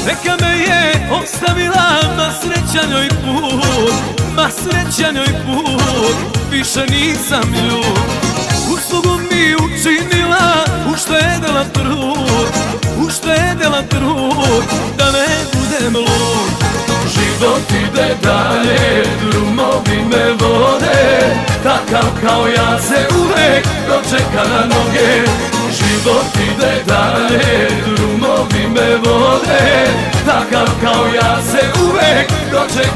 Neka me je ostavila ma srećan joj put, ma srećan joj put, više nisam ljud. Uslugu mi učinila, uštedela trud, uštedela trud, da ne budem lud. Život ide dalje, drumovi me vode, takav kao ja se uvek dočeka na noge. Život ide dalje, drumovi me vode, takav kao ja se uvek dočeka.